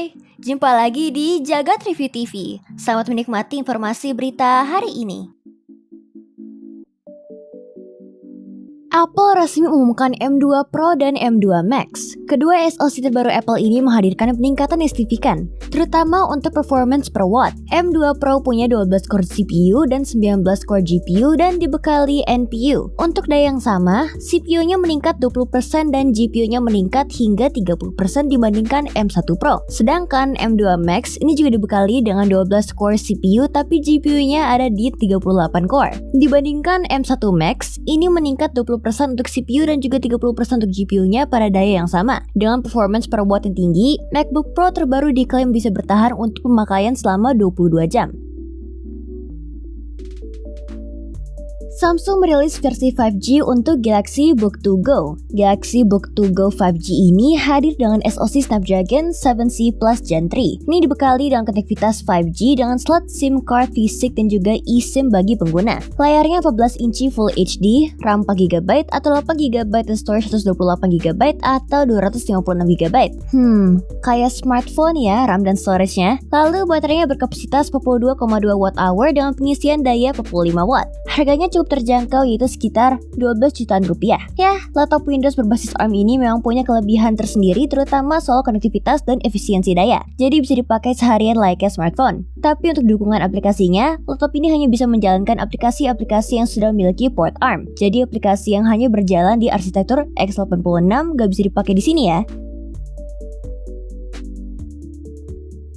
Hai, jumpa lagi di Jagat Review TV. Selamat menikmati informasi berita hari ini. Apple resmi mengumumkan M2 Pro dan M2 Max. Kedua SoC terbaru Apple ini menghadirkan peningkatan yang signifikan, terutama untuk performance per watt. M2 Pro punya 12 core CPU dan 19 core GPU dan dibekali NPU. Untuk daya yang sama, CPU-nya meningkat 20% dan GPU-nya meningkat hingga 30% dibandingkan M1 Pro. Sedangkan M2 Max ini juga dibekali dengan 12 core CPU tapi GPU-nya ada di 38 core. Dibandingkan M1 Max, ini meningkat 20% untuk CPU dan juga 30% untuk GPU-nya pada daya yang sama. Dengan performance per watt yang tinggi, MacBook Pro terbaru diklaim bisa bertahan untuk pemakaian selama 22 jam. Samsung merilis versi 5G untuk Galaxy Book 2 Go. Galaxy Book 2 Go 5G ini hadir dengan SoC Snapdragon 7C Plus Gen 3. Ini dibekali dengan konektivitas 5G dengan slot SIM card fisik dan juga eSIM bagi pengguna. Layarnya 14 inci Full HD, RAM 4GB atau 8GB dan storage 128GB atau 256GB. Kayak smartphone ya RAM dan storage-nya. Lalu baterainya berkapasitas 42,2 Wh dengan pengisian daya 45 Watt. Harganya cukup terjangkau yaitu sekitar 12 jutaan rupiah. Ya, laptop Windows berbasis ARM ini memang punya kelebihan tersendiri terutama soal konektivitas dan efisiensi daya. Jadi bisa dipakai seharian layaknya smartphone. Tapi untuk dukungan aplikasinya, laptop ini hanya bisa menjalankan aplikasi-aplikasi yang sudah memiliki port ARM. Jadi aplikasi yang hanya berjalan di arsitektur x86 gak bisa dipakai di sini ya.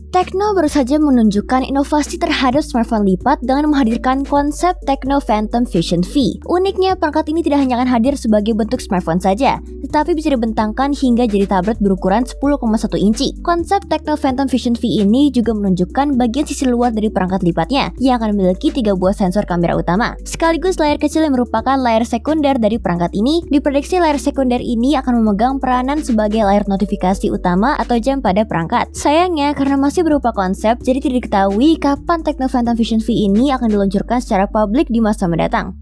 Tecno baru saja menunjukkan inovasi terhadap smartphone lipat dengan menghadirkan konsep Tecno Phantom Fusion V. Uniknya, perangkat ini tidak hanya akan hadir sebagai bentuk smartphone saja, tetapi bisa dibentangkan hingga jadi tablet berukuran 10,1 inci. Konsep Tecno Phantom Fusion V ini juga menunjukkan bagian sisi luar dari perangkat lipatnya, yang akan memiliki 3 buah sensor kamera utama. Sekaligus layar kecil yang merupakan layar sekunder dari perangkat ini, diprediksi layar sekunder ini akan memegang peranan sebagai layar notifikasi utama atau jam pada perangkat. Sayangnya, karena masih berupa konsep, jadi tidak diketahui kapan Tecno Phantom Fusion V ini akan diluncurkan secara publik di masa mendatang.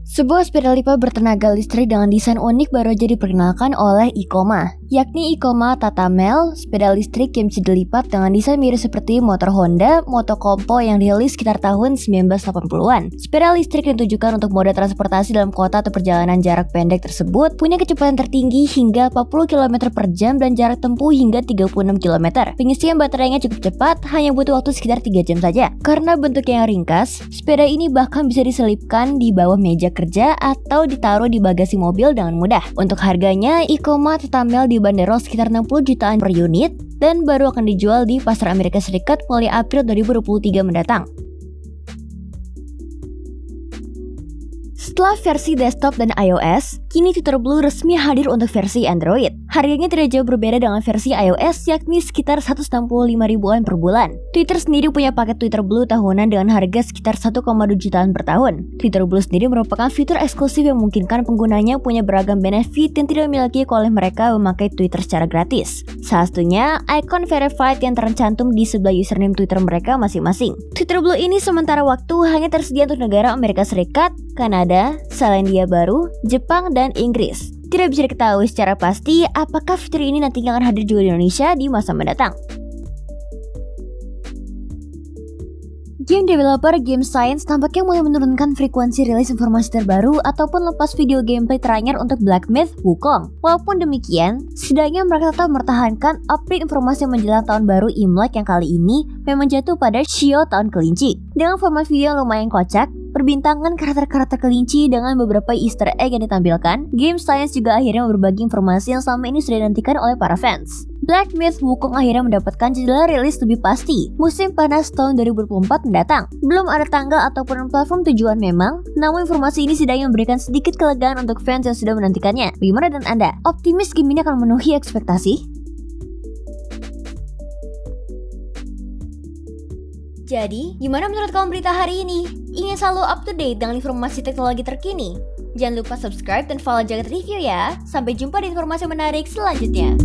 Sebuah sepeda lipat bertenaga listrik dengan desain unik baru saja diperkenalkan oleh Icoma, yakni Icoma Tatamel, sepeda listrik yang bisa dilipat dengan desain mirip seperti motor Honda Motokompo yang dirilis sekitar tahun 1980-an. Sepeda listrik yang ditujukan untuk moda transportasi dalam kota atau perjalanan jarak pendek tersebut punya kecepatan tertinggi hingga 40 km per jam dan jarak tempuh hingga 36 km. Pengisian baterainya cukup cepat, hanya butuh waktu sekitar 3 jam saja. Karena bentuknya yang ringkas, sepeda ini bahkan bisa diselipkan di bawah meja kerja atau ditaruh di bagasi mobil dengan mudah. Untuk harganya, Icoma Tatamel dibanderol sekitar 60 jutaan per unit dan baru akan dijual di pasar Amerika Serikat mulai April 2023 mendatang. Setelah versi desktop dan iOS, kini Twitter Blue resmi hadir untuk versi Android. Harganya tidak jauh berbeda dengan versi iOS, yakni sekitar 165 ribuan per bulan. Twitter sendiri punya paket Twitter Blue tahunan dengan harga sekitar 1,2 jutaan per tahun. Twitter Blue sendiri merupakan fitur eksklusif yang memungkinkan penggunanya punya beragam benefit yang tidak dimiliki oleh mereka memakai Twitter secara gratis. Salah satunya, icon verified yang tercantum di sebelah username Twitter mereka masing-masing. Twitter Blue ini sementara waktu hanya tersedia untuk negara Amerika Serikat, Kanada, Selandia Baru, Jepang, dan Inggris. Tidak bisa diketahui secara pasti apakah fitur ini nantinya akan hadir juga di Indonesia di masa mendatang. Game developer Game Science tampaknya mulai menurunkan frekuensi rilis informasi terbaru ataupun lepas video gameplay teranyar untuk Black Myth Wukong. Walaupun demikian, setidaknya mereka tetap mempertahankan update informasi menjelang tahun baru Imlek yang kali ini memang jatuh pada Shio Tahun Kelinci. Dengan format video yang lumayan kocak, perbintangan karakter-karakter kelinci dengan beberapa easter egg yang ditampilkan, Game Science juga akhirnya berbagi informasi yang selama ini sudah dinantikan oleh para fans. Black Myth Wukong akhirnya mendapatkan jadwal rilis lebih pasti, musim panas tahun 2024 mendatang. Belum ada tanggal ataupun platform tujuan memang, namun informasi ini setidaknya memberikan sedikit kelegaan untuk fans yang sudah menantikannya. Bagaimana dengan Anda? Optimis game ini akan memenuhi ekspektasi? Jadi, gimana menurut kamu berita hari ini? Ingin selalu up to date dengan informasi teknologi terkini? Jangan lupa subscribe dan follow Jagat Review ya. Sampai jumpa di informasi menarik selanjutnya.